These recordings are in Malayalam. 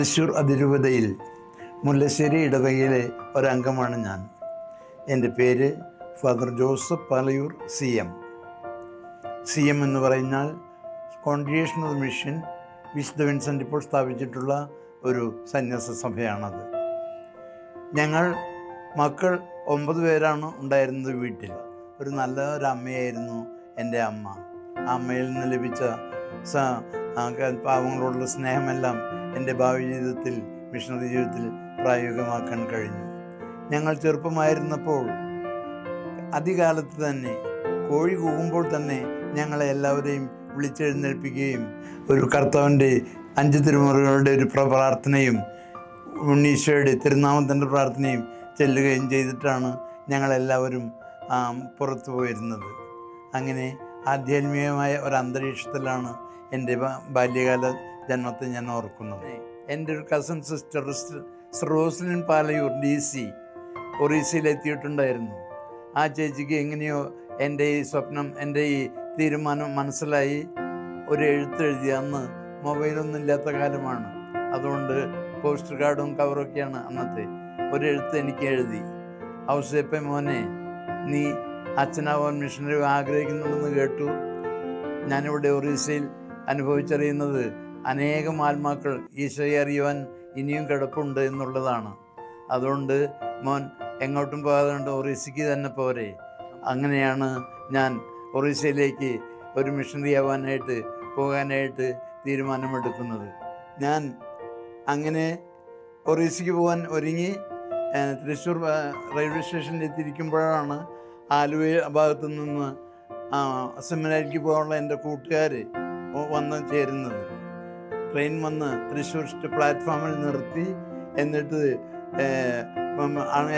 തൃശ്ശൂർ അതിരൂപതയിൽ മുല്ലശ്ശേരി ഇടവകയിലെ ഒരംഗമാണ് ഞാൻ. എൻ്റെ പേര് father Joseph Palayur CM. CM എന്ന് പറഞ്ഞാൽ കോൺഗ്രിഗേഷണൽ മിഷൻ വിശുദ്ധ വിൻസെൻ്റ് ഇപ്പോൾ സ്ഥാപിച്ചിട്ടുള്ള ഒരു സന്യാസ സഭയാണത്. ഞങ്ങൾ മക്കൾ 9 പേരാണ് ഉണ്ടായിരുന്നത് വീട്ടിൽ. ഒരു നല്ല ഒരു അമ്മയായിരുന്നു എൻ്റെ അമ്മ. ആ അമ്മയിൽ നിന്ന് ലഭിച്ച പാവങ്ങളോടുള്ള സ്നേഹമെല്ലാം എൻ്റെ ഭാവി ജീവിതത്തിൽ, മിഷണറി ജീവിതത്തിൽ പ്രായോഗികമാക്കാൻ കഴിഞ്ഞു. ഞങ്ങൾ ചെറുപ്പമായിരുന്നപ്പോൾ അതികാലത്ത് തന്നെ കോഴി കൂകുമ്പോൾ തന്നെ ഞങ്ങളെ എല്ലാവരെയും വിളിച്ചെഴുന്നേൽപ്പിക്കുകയും ഒരു കർത്താവിൻ്റെ 5 തിരുമുറകളുടെ ഒരു പ്രാർത്ഥനയും ഉണ്ണീശോയുടെ തിരുനാമത്തിൻ്റെ പ്രാർത്ഥനയും ചെല്ലുകയും ചെയ്തിട്ടാണ് ഞങ്ങളെല്ലാവരും പുറത്തു പോയിരുന്നത്. അങ്ങനെ ആധ്യാത്മികമായ ഒരു അന്തരീക്ഷത്തിലാണ് എൻ്റെ ബാല്യകാല ജന്മത്തെ ഞാൻ ഓർക്കുന്നത്. എൻ്റെ ഒരു cousin sister Roslin Palayur DC ഒറീസയിലെത്തിയിട്ടുണ്ടായിരുന്നു. ആ ചേച്ചിക്ക് എങ്ങനെയോ എൻ്റെ ഈ സ്വപ്നം, എൻ്റെ ഈ തീരുമാനം മനസ്സിലായി. ഒരു എഴുത്തെഴുതി. അന്ന് മൊബൈലൊന്നും ഇല്ലാത്ത കാലമാണ്, അതുകൊണ്ട് പോസ്റ്റ് കാർഡും കവറൊക്കെയാണ് അന്നത്തെ. ഒരു എഴുത്ത് എനിക്ക് എഴുതി, ഔസേപ്പ മോനെ, നീ അച്ഛനാവാൻ മിഷണറി ആഗ്രഹിക്കുന്നുണ്ടെന്ന് കേട്ടു. ഞാനിവിടെ ഒറീസയിൽ അനുഭവിച്ചറിയുന്നത് അനേകം ആത്മാക്കൾ ഈശോയെ അറിയുവാൻ ഇനിയും കിടപ്പുണ്ട് എന്നുള്ളതാണ്. അതുകൊണ്ട് മോൻ എങ്ങോട്ടും പോകാതെ ഒറീസയ്ക്ക് തന്നെ പോരെ. അങ്ങനെയാണ് ഞാൻ ഒറീസയിലേക്ക് ഒരു മിഷണറി പോകാനായിട്ട് തീരുമാനമെടുക്കുന്നത്. ഞാൻ അങ്ങനെ ഒറീസയ്ക്ക് പോകാൻ ഒരുങ്ങി തൃശ്ശൂർ റെയിൽവേ സ്റ്റേഷനിൽ എത്തിയിരിക്കുമ്പോഴാണ് ആലുവ ഭാഗത്തു നിന്ന് സെമിനാരിക്ക് പോകാനുള്ള എൻ്റെ കൂട്ടുകാർ വന്ന് ചേരുന്നത്. ട്രെയിൻ വന്ന് തൃശ്ശൂർ പ്ലാറ്റ്ഫോമിൽ നിർത്തി, എന്നിട്ട്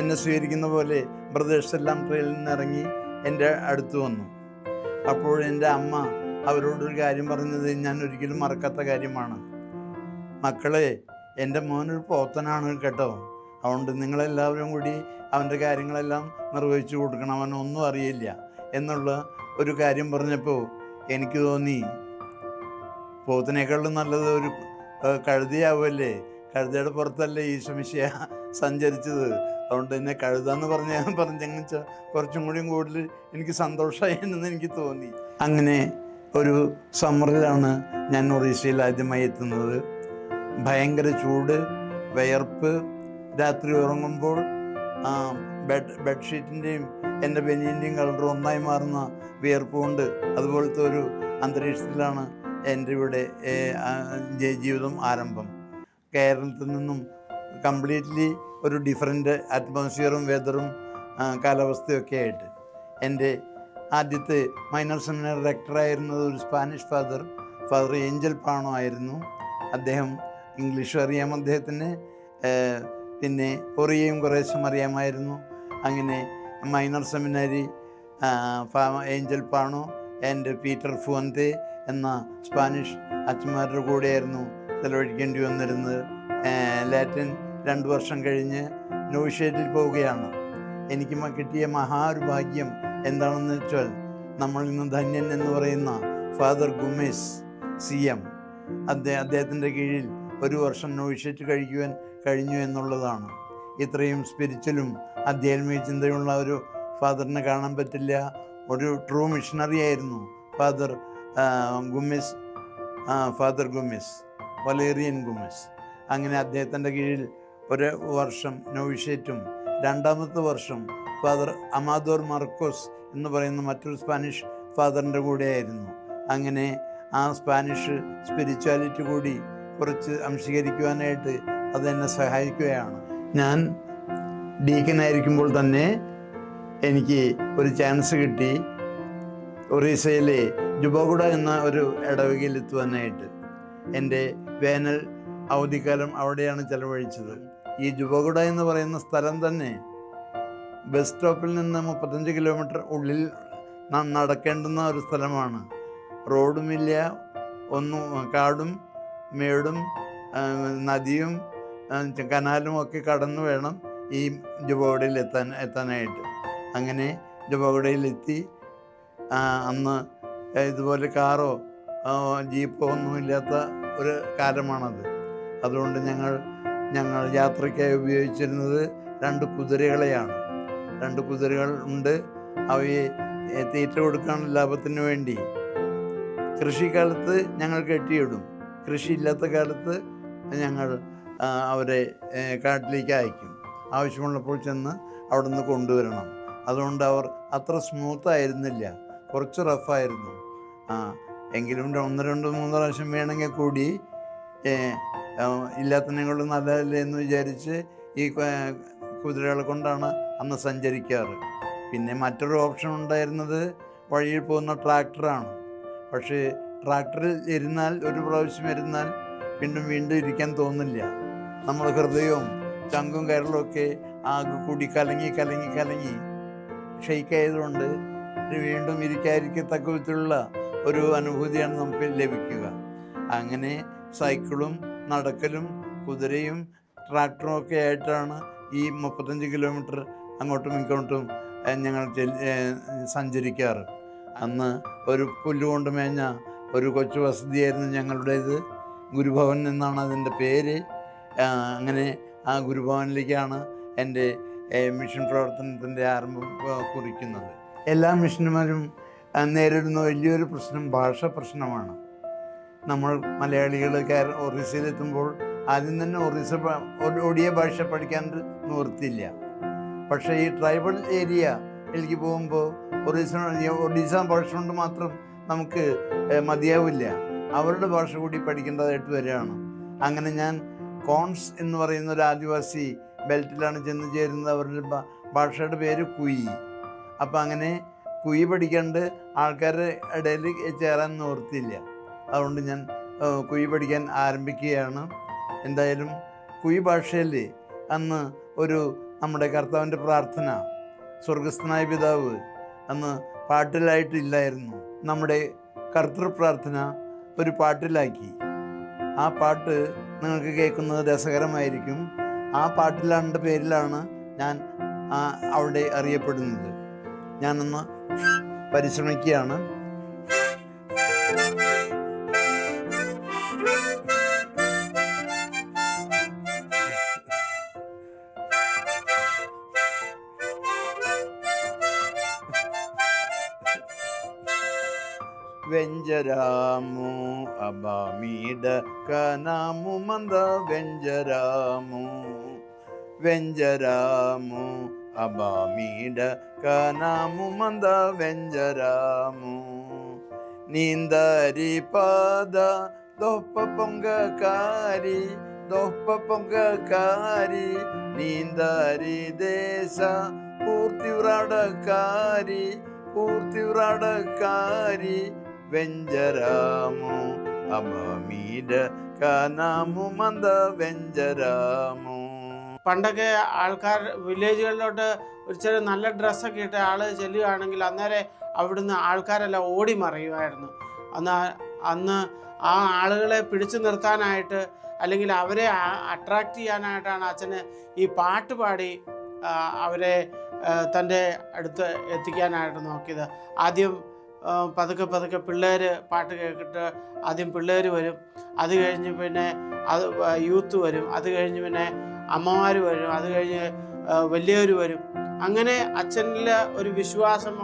എന്നെ സ്വീകരിക്കുന്ന പോലെ ബ്രദേഴ്സ് എല്ലാം ട്രെയിനിൽ നിന്ന് ഇറങ്ങി എൻ്റെ അടുത്ത് വന്നു. അപ്പോൾ എൻ്റെ അമ്മ അവരോടൊരു കാര്യം പറഞ്ഞത് ഞാൻ ഒരിക്കലും മറക്കാത്ത കാര്യമാണ്. മക്കളെ, എൻ്റെ മോനൊരു പോത്തനാണ് കേട്ടോ, അതുകൊണ്ട് നിങ്ങളെല്ലാവരും കൂടി അവൻ്റെ കാര്യങ്ങളെല്ലാം നിർവഹിച്ചു കൊടുക്കണം, അവനൊന്നും അറിയില്ല എന്നുള്ള ഒരു കാര്യം പറഞ്ഞപ്പോൾ എനിക്ക് തോന്നി, പോത്തിനേക്കാളും നല്ലത് ഒരു കഴുതയാവുമല്ലേ, കഴുതയുടെ പുറത്തല്ലേ ഈശോമിശിഹ സഞ്ചരിച്ചത്, അതുകൊണ്ട് എന്നെ കഴുതാന്ന് പറഞ്ഞെങ്കിൽ കുറച്ചും കൂടിയും കൂടുതൽ എനിക്ക് സന്തോഷമായി എന്ന് എനിക്ക് തോന്നി. അങ്ങനെ ഒരു സമ്മറിലാണ് ഞാൻ ഒറീസയിൽ ആദ്യമായി എത്തുന്നത്. ഭയങ്കര ചൂട്, വിയർപ്പ്, രാത്രി ഉറങ്ങുമ്പോൾ ബെഡ്ഷീറ്റിൻ്റെയും എൻ്റെ ബനിയൻ്റെയും കളർ ഒന്നായി മാറുന്ന വിയർപ്പ് കൊണ്ട് അതുപോലത്തെ ഒരു അന്തരീക്ഷത്തിലാണ് എൻ്റെ ഇവിടെ ജീവിതം ആരംഭം. കേരളത്തിൽ നിന്നും കംപ്ലീറ്റ്ലി ഒരു ഡിഫറെൻ്റ് അറ്റ്മോസ്ഫിയറും വെതറും കാലാവസ്ഥയൊക്കെ ആയിട്ട്. എൻ്റെ ആദ്യത്തെ മൈനർ സെമിനാറി റെക്ടറായിരുന്നത് ഒരു സ്പാനിഷ് ഫാദർ ഏഞ്ചൽ പാണോ ആയിരുന്നു. അദ്ദേഹം ഇംഗ്ലീഷും അറിയാം അദ്ദേഹത്തിന്, പിന്നെ ഒറിയയും കുറേശ്ശം അറിയാമായിരുന്നു. അങ്ങനെ minor seminary Angel Pano and Peter Fuente എന്ന സ്പാനിഷ് അച്ഛന്മാരുടെ കൂടെയായിരുന്നു ചെലവഴിക്കേണ്ടി വന്നിരുന്നത്. ലാറ്റിൻ 2 വർഷം കഴിഞ്ഞ് നോവിഷ്യേറ്റിൽ പോവുകയാണ്. എനിക്ക് കിട്ടിയ ഒരു ഭാഗ്യം എന്താണെന്ന് വെച്ചാൽ, നമ്മൾ ഇന്ന് ധന്യൻ എന്ന് പറയുന്ന ഫാദർ ഗുമേസ് CM അദ്ദേഹത്തിൻ്റെ കീഴിൽ 1 വർഷം നോവിഷ്യേറ്റ് കഴിക്കുവാൻ കഴിഞ്ഞു എന്നുള്ളതാണ്. ഇത്രയും സ്പിരിച്വലും ആധ്യാത്മിക ചിന്തയുള്ള ഒരു ഫാദറിനെ കാണാൻ പറ്റില്ല. ഒരു ട്രൂ മിഷണറി ആയിരുന്നു ഫാദർ ഗുമിസ്, വലേറിയൻ ഗുമിസ്. അങ്ങനെ അദ്ദേഹത്തിൻ്റെ കീഴിൽ 1 വർഷം നോവിഷ്യേറ്റും 2ാമത്തെ വർഷം ഫാദർ അമാദോർ മാർക്കോസ് എന്ന് പറയുന്ന മറ്റൊരു സ്പാനിഷ് ഫാദറിൻ്റെ കൂടെയായിരുന്നു. അങ്ങനെ ആ സ്പാനിഷ് സ്പിരിച്വാലിറ്റി കൂടി കുറച്ച് അംശീകരിക്കുവാനായിട്ട് അതെന്നെ സഹായിക്കുകയാണ്. ഞാൻ ഡീക്കനായിരിക്കുമ്പോൾ തന്നെ എനിക്ക് ഒരു ചാൻസ് കിട്ടി ഒറീസയിലെ ജുബോഗുഡ എന്ന ഒരു ഇടവകയിൽ എത്തുവാനായിട്ട്. എൻ്റെ വേനൽ അവധിക്കാലം അവിടെയാണ് ചെലവഴിച്ചത്. ഈ ജുബോഗുഡ എന്ന് പറയുന്ന സ്ഥലം തന്നെ ബസ് സ്റ്റോപ്പിൽ നിന്ന് 35 കിലോമീറ്റർ ഉള്ളിൽ നടക്കേണ്ടുന്ന ഒരു സ്ഥലമാണ്. റോഡുമില്ല, കാടും മേടും നദിയും കനാലും ഒക്കെ കടന്നു വേണം ഈ ജുബോഗുഡയിൽ എത്താനായിട്ട്. അങ്ങനെ ജുബോഗുഡയിലെത്തി. അന്ന് ഇതുപോലെ കാറോ ജീപ്പോ ഒന്നുമില്ലാത്ത ഒരു കാലമാണത്. അതുകൊണ്ട് ഞങ്ങൾ യാത്രയ്ക്കായി ഉപയോഗിച്ചിരുന്നത് 2 കുതിരകളെയാണ്. 2 കുതിരകൾ ഉണ്ട്. അവയെ തീറ്റ കൊടുക്കാനുള്ള ലാഭത്തിന് വേണ്ടി കൃഷിക്കാലത്ത് ഞങ്ങൾ കെട്ടിയിടും. കൃഷിയില്ലാത്ത കാലത്ത് ഞങ്ങൾ അവരെ കാട്ടിലേക്ക് അയക്കും. ആവശ്യമുള്ളപ്പോൾ ചെന്ന് അവിടെ നിന്ന് കൊണ്ടുവരണം. അതുകൊണ്ട് അവർ അത്ര സ്മൂത്തായിരുന്നില്ല, കുറച്ച് റഫായിരുന്നു. എങ്കിലും 1, 2, 3 പ്രാവശ്യം വേണമെങ്കിൽ കൂടി ഇല്ലാത്തതിനെക്കൊണ്ട് നല്ലതല്ലേ എന്ന് വിചാരിച്ച് ഈ കുതിരകളെ കൊണ്ടാണ് അന്ന് സഞ്ചരിക്കാറ്. പിന്നെ മറ്റൊരു ഓപ്ഷൻ ഉണ്ടായിരുന്നത് വഴിയിൽ പോകുന്ന ട്രാക്ടറാണ്. പക്ഷേ ട്രാക്ടറിൽ ഇരുന്നാൽ, ഒരു പ്രാവശ്യം ഇരുന്നാൽ വീണ്ടും ഇരിക്കാൻ തോന്നില്ല. നമ്മുടെ ഹൃദയവും ചങ്കും കരളുമൊക്കെ ആകെ കൂടി കലങ്ങി ഷെയ്ക്കായതുകൊണ്ട് വീണ്ടും ഇരിക്കാതിരിക്കത്തക്ക വിധത്തിലുള്ള ഒരു അനുഭൂതിയാണ് നമുക്ക് ലഭിക്കുക. അങ്ങനെ സൈക്കിളും നടക്കലും കുതിരയും ട്രാക്ടറും ഒക്കെ ആയിട്ടാണ് ഈ 35 കിലോമീറ്റർ അങ്ങോട്ടും ഇങ്ങോട്ടും ഞങ്ങൾ സഞ്ചരിക്കാറ്. അന്ന് ഒരു പുല്ലുകൊണ്ട് മേഞ്ഞ ഒരു കൊച്ചു വസതിയായിരുന്നു ഞങ്ങളുടേത്. ഗുരുഭവൻ എന്നാണ് അതിൻ്റെ പേര്. അങ്ങനെ ആ ഗുരുഭവനിലേക്കാണ് എൻ്റെ മിഷൻ പ്രവർത്തനത്തിൻ്റെ ആരംഭം കുറിക്കുന്നത്. എല്ലാ മിഷന്മാരും നേരിടുന്ന വലിയൊരു പ്രശ്നം ഭാഷ പ്രശ്നമാണ്. നമ്മൾ മലയാളികൾ ഒറീസയിലെത്തുമ്പോൾ ആദ്യം തന്നെ ഒഡിയ ഭാഷ പഠിക്കാൻ നിവൃത്തിയില്ല. പക്ഷേ ഈ ട്രൈബൽ ഏരിയയിലേക്ക് പോകുമ്പോൾ ഒഡീസ ഭാഷ കൊണ്ട് മാത്രം നമുക്ക് മതിയാവില്ല. അവരുടെ ഭാഷ കൂടി പഠിക്കേണ്ടതായിട്ട് വരികയാണ്. അങ്ങനെ ഞാൻ കോൺസ് എന്ന് പറയുന്ന ഒരു ആദിവാസി ബെൽറ്റിലാണ് ചെന്ന് ചേരുന്നത്. അവരുടെ ഭാഷയുടെ പേര് കുയി. അപ്പം അങ്ങനെ കുയി പഠിക്കാണ്ട് ആൾക്കാരുടെ ഇടയിൽ ചേരാൻ നിവൃത്തിയില്ല. അതുകൊണ്ട് ഞാൻ കുയി പഠിക്കാൻ ആരംഭിക്കുകയാണ്. എന്തായാലും കുയി ഭാഷയിൽ അന്ന് നമ്മുടെ കർത്താവിൻ്റെ പ്രാർത്ഥന, സ്വർഗസ്ഥനായ പിതാവ്, അന്ന് പാട്ടിലായിട്ടില്ലായിരുന്നു. നമ്മുടെ കർത്തൃ പ്രാർത്ഥന ഒരു പാട്ടിലാക്കി. ആ പാട്ട് നിങ്ങൾക്ക് കേൾക്കുന്നത് രസകരമായിരിക്കും. ആ പാട്ടിലാണ്ട പേരിലാണ് ഞാൻ അവിടെ അറിയപ്പെടുന്നത്. ഞാനൊന്ന് പരിശ്രമിക്കുകയാണ്. వెంజరాము అబామీడ కనాము మంద వెంజరాము అబామీడ కనాము మంద వెంజరాము నీందరి పాద దొప్ప పొంగకారి నీందరి దేశ పూర్తి వ్రాడకారి వెంజరాము అబామీడ కనాము మంద వెంజరాము. പണ്ടൊക്കെ ആൾക്കാർ വില്ലേജുകളിലോട്ട് ഒരു ചെറിയ നല്ല ഡ്രസ്സൊക്കെ ഇട്ട് ആൾ ചെല്ലുകയാണെങ്കിൽ അന്നേരം അവിടുന്ന് ആൾക്കാരെല്ലാം ഓടി മറയുമായിരുന്നു. അന്ന് ആ ആളുകളെ പിടിച്ചു നിർത്താനായിട്ട് അല്ലെങ്കിൽ അവരെ അട്രാക്റ്റ് ചെയ്യാനായിട്ടാണ് അച്ഛന് ഈ പാട്ട് പാടി അവരെ തൻ്റെ അടുത്ത് എത്തിക്കാനായിട്ട് നോക്കിയത്. ആദ്യം പതുക്കെ പിള്ളേർ പാട്ട് കേട്ടിട്ട് ആദ്യം പിള്ളേർ വരും, അത് കഴിഞ്ഞ് പിന്നെ യൂത്ത് വരും, അത് കഴിഞ്ഞ് പിന്നെ അമ്മമാർ വരും, അത് കഴിഞ്ഞ് വലിയവർ വരും. അങ്ങനെ അച്ഛനിൽ ഒരു വിശ്വാസം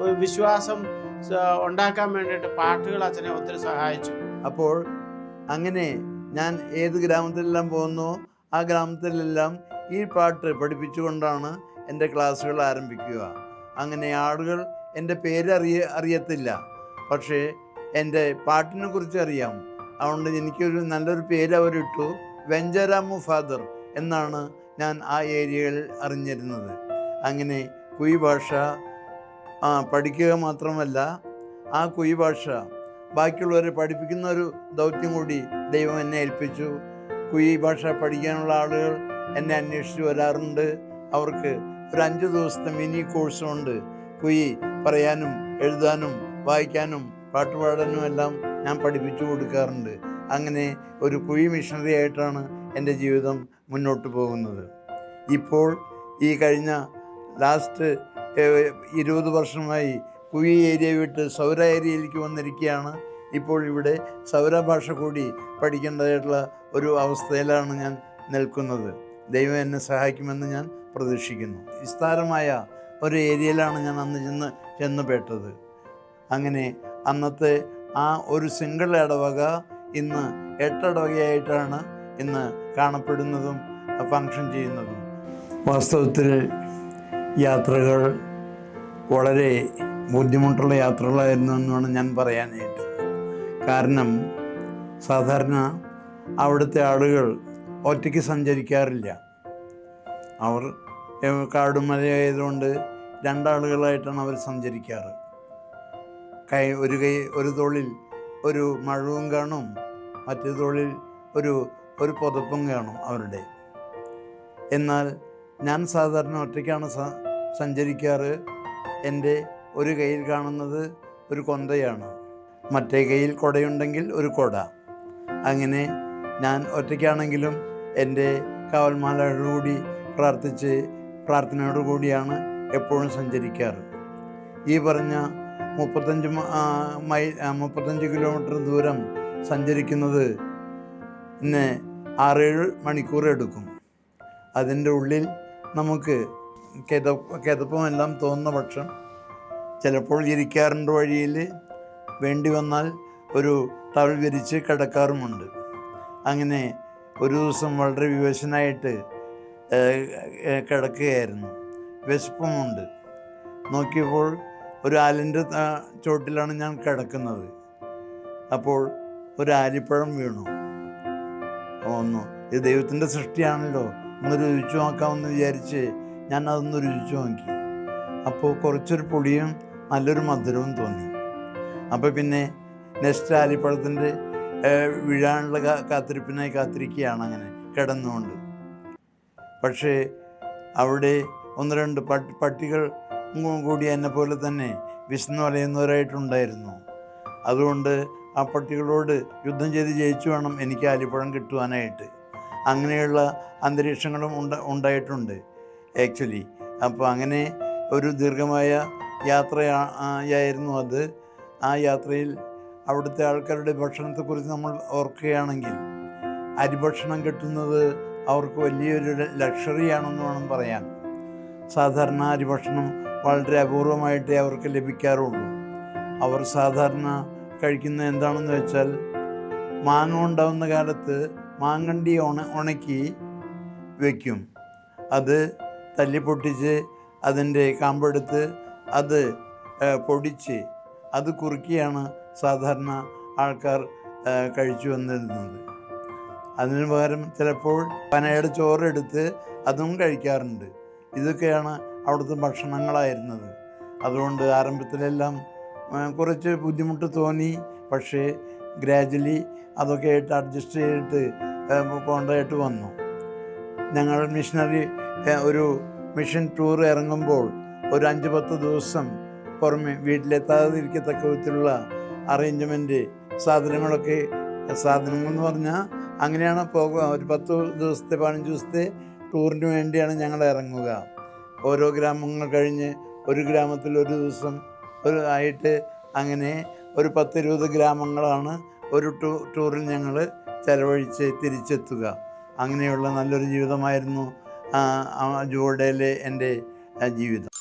ഒരു വിശ്വാസം ഉണ്ടാക്കാൻ വേണ്ടിയിട്ട് പാട്ടുകൾ അച്ഛനെ ഒത്തിരി സഹായിച്ചു. അപ്പോൾ അങ്ങനെ ഞാൻ ഏത് ഗ്രാമത്തിലെല്ലാം പോകുന്നു ആ ഗ്രാമത്തിലെല്ലാം ഈ പാട്ട് പഠിപ്പിച്ചുകൊണ്ടാണ് എൻ്റെ ക്ലാസ്സുകൾ ആരംഭിക്കുക. അങ്ങനെ ആളുകൾ എൻ്റെ പേര് അറിയത്തില്ല, പക്ഷേ എൻ്റെ പാട്ടിനെ കുറിച്ച് അറിയാം. അതുകൊണ്ട് എനിക്കൊരു നല്ലൊരു പേര് അവരിട്ടു. വെഞ്ചരാമു ഫാദർ എന്നാണ് ഞാൻ ആ ഏരിയയിൽ അറിഞ്ഞിരുന്നത്. അങ്ങനെ കുയി ഭാഷ പഠിക്കുക മാത്രമല്ല, ആ കുയി ഭാഷ ബാക്കിയുള്ളവരെ പഠിപ്പിക്കുന്ന ഒരു ദൗത്യം കൂടി ദൈവം എന്നെ ഏൽപ്പിച്ചു. കുയി ഭാഷ പഠിക്കാനുള്ള ആളുകൾ എന്നെ അന്വേഷിച്ച് വരാറുണ്ട്. അവർക്ക് ഒരു 5 ദിവസത്തെ മിനി കോഴ്സുണ്ട്. കുയി പറയാനും എഴുതാനും വായിക്കാനും പാട്ടുപാടാനും എല്ലാം ഞാൻ പഠിപ്പിച്ചു കൊടുക്കാറുണ്ട്. അങ്ങനെ ഒരു കുയി മിഷണറി ആയിട്ടാണ് എൻ്റെ ജീവിതം മുന്നോട്ട് പോകുന്നത്. ഇപ്പോൾ ഈ കഴിഞ്ഞ ലാസ്റ്റ് 20 വർഷമായി കുയി ഏരിയ വിട്ട് സൗര ഏരിയയിലേക്ക് വന്നിരിക്കുകയാണ്. ഇപ്പോൾ ഇവിടെ സൗരഭാഷ കൂടി പഠിക്കേണ്ടതായിട്ടുള്ള ഒരു അവസ്ഥയിലാണ് ഞാൻ നിൽക്കുന്നത്. ദൈവം എന്നെ സഹായിക്കുമെന്ന് ഞാൻ പ്രതീക്ഷിക്കുന്നു. വിസ്താരമായ ഒരു ഏരിയയിലാണ് ഞാൻ അന്ന് ചെന്ന് പെട്ടത്. അങ്ങനെ അന്നത്തെ ആ ഒരു സിംഗിൾ ഇടവക ഇന്ന് 8 ഇടവകയായിട്ടാണ് ഇന്ന് കാണപ്പെടുന്നതും ഫങ്ഷൻ ചെയ്യുന്നതും. വാസ്തവത്തിൽ യാത്രകൾ വളരെ ബുദ്ധിമുട്ടുള്ള യാത്രകളായിരുന്നു എന്നാണ് ഞാൻ പറയാനായിട്ട്. കാരണം സാധാരണ അവിടുത്തെ ആളുകൾ ഒറ്റയ്ക്ക് സഞ്ചരിക്കാറില്ല. അവർ കാടുമലയായതുകൊണ്ട് 2 ആളുകളായിട്ടാണ് അവർ സഞ്ചരിക്കാറ്. ഒരു തോളിൽ ഒരു മഴവും കാണും, മറ്റേ തോളിൽ ഒരു പുതപ്പും കാണും അവരുടെ. എന്നാൽ ഞാൻ സാധാരണ ഒറ്റയ്ക്കാണ് സഞ്ചരിക്കാറ്. എൻ്റെ ഒരു കയ്യിൽ കാണുന്നത് ഒരു കൊന്തയാണ്, മറ്റേ കയ്യിൽ കുടയുണ്ടെങ്കിൽ ഒരു കുട. അങ്ങനെ ഞാൻ ഒറ്റയ്ക്കാണെങ്കിലും എൻ്റെ കാവൽമാലയോടുകൂടി പ്രാർത്ഥനയോടുകൂടിയാണ് എപ്പോഴും സഞ്ചരിക്കാറ്. ഈ പറഞ്ഞ 35 കിലോമീറ്റർ ദൂരം സഞ്ചരിക്കുന്നത് ഇന്ന് 6-7 മണിക്കൂർ എടുക്കും. അതിൻ്റെ ഉള്ളിൽ നമുക്ക് കിതപ്പുമെല്ലാം തോന്നുന്ന പക്ഷം ചിലപ്പോൾ ഇരിക്കാറുണ്ട്. വഴിയിൽ വേണ്ടി വന്നാൽ ഒരു ടവൽ വിരിച്ച് കിടക്കാറുമുണ്ട്. അങ്ങനെ ഒരു ദിവസം വളരെ വിവശനായിട്ട് കിടക്കുകയായിരുന്നു. വിശപ്പുമുണ്ട്. നോക്കിയപ്പോൾ ഒരു ആലിൻ്റെ ചോട്ടിലാണ് ഞാൻ കിടക്കുന്നത്. അപ്പോൾ ഒരു ആലിപ്പഴം വീണു. ഇത് ദൈവത്തിൻ്റെ സൃഷ്ടിയാണല്ലോ, ഒന്ന് രുചിച്ചു നോക്കാമെന്ന് വിചാരിച്ച് ഞാൻ അതൊന്ന് രുചിച്ചു നോക്കി. അപ്പോൾ കുറച്ചൊരു പൊടിയും നല്ലൊരു മധുരവും തോന്നി. അപ്പോൾ പിന്നെ നെക്സ്റ്റ് ആലിപ്പഴത്തിൻ്റെ വീഴാനുള്ള കാത്തിരിപ്പിനായി കാത്തിരിക്കുകയാണ് അങ്ങനെ കിടന്നുകൊണ്ട്. പക്ഷേ അവിടെ 1-2 പട്ടികൾ കൂടി എന്നെ പോലെ തന്നെ വിശന്ന് വലയുന്നവരായിട്ടുണ്ടായിരുന്നു. അതുകൊണ്ട് ആ പട്ടികളോട് യുദ്ധം ചെയ്ത് ജയിച്ചു വേണം എനിക്ക് ആലിപ്പഴം കിട്ടുവാനായിട്ട്. അങ്ങനെയുള്ള അന്തരീക്ഷങ്ങളും ഉണ്ടായിട്ടുണ്ട് ആക്ച്വലി. അപ്പോൾ അങ്ങനെ ഒരു ദീർഘമായ യാത്രയായിരുന്നു അത്. ആ യാത്രയിൽ അവിടുത്തെ ആൾക്കാരുടെ ഭക്ഷണത്തെക്കുറിച്ച് നമ്മൾ ഓർക്കുകയാണെങ്കിൽ അരിഭക്ഷണം കിട്ടുന്നത് അവർക്ക് വലിയൊരു ലക്ഷറിയാണെന്ന് വേണം പറയാൻ. സാധാരണ അരിഭക്ഷണം വളരെ അപൂർവമായിട്ടേ അവർക്ക് ലഭിക്കാറുള്ളൂ. അവർ സാധാരണ കഴിക്കുന്നത് എന്താണെന്ന് വെച്ചാൽ, മാങ്ങ ഉണ്ടാവുന്ന കാലത്ത് മാങ്കണ്ടി ഉണക്കി വയ്ക്കും. അത് തല്ലിപ്പൊട്ടിച്ച് അതിൻ്റെ കാമ്പെടുത്ത് അത് പൊടിച്ച് അത് കുറുക്കിയാണ് സാധാരണ ആൾക്കാർ കഴിച്ചു വന്നിരുന്നത്. അതിന് പകരം ചിലപ്പോൾ പനയുടെ ചോറെടുത്ത് അതും കഴിക്കാറുണ്ട്. ഇതൊക്കെയാണ് അവിടുത്തെ ഭക്ഷണങ്ങളായിരുന്നത്. അതുകൊണ്ട് ആരംഭത്തിലെല്ലാം കുറച്ച് ബുദ്ധിമുട്ട് തോന്നി. പക്ഷേ ഗ്രാജുവലി അതൊക്കെ ആയിട്ട് അഡ്ജസ്റ്റ് ചെയ്തിട്ട് പോകേണ്ടതായിട്ട് വന്നു. ഞങ്ങൾ ഒരു മിഷൻ ടൂർ ഇറങ്ങുമ്പോൾ ഒരു 5-10 ദിവസം പുറമെ വീട്ടിലെത്താതിരിക്കത്തക്ക വിധത്തിലുള്ള അറേഞ്ച്മെൻറ്റ് സാധനങ്ങളെന്ന് പറഞ്ഞാൽ അങ്ങനെയാണ് പോകുക. ഒരു 10 ദിവസത്തെ 15 ദിവസത്തെ ടൂറിന് വേണ്ടിയാണ് ഞങ്ങൾ ഇറങ്ങുക. ഓരോ ഗ്രാമങ്ങൾ കഴിഞ്ഞ് ഒരു ഗ്രാമത്തിൽ ഒരു ദിവസം ആയിട്ട് അങ്ങനെ ഒരു 10-20 ഗ്രാമങ്ങളാണ് ഒരു ടൂറിൽ ഞങ്ങൾ ചെലവഴിച്ച് തിരിച്ചെത്തുക. അങ്ങനെയുള്ള നല്ലൊരു ജീവിതമായിരുന്നു ജോർഡയിലെ എൻ്റെ ജീവിതം.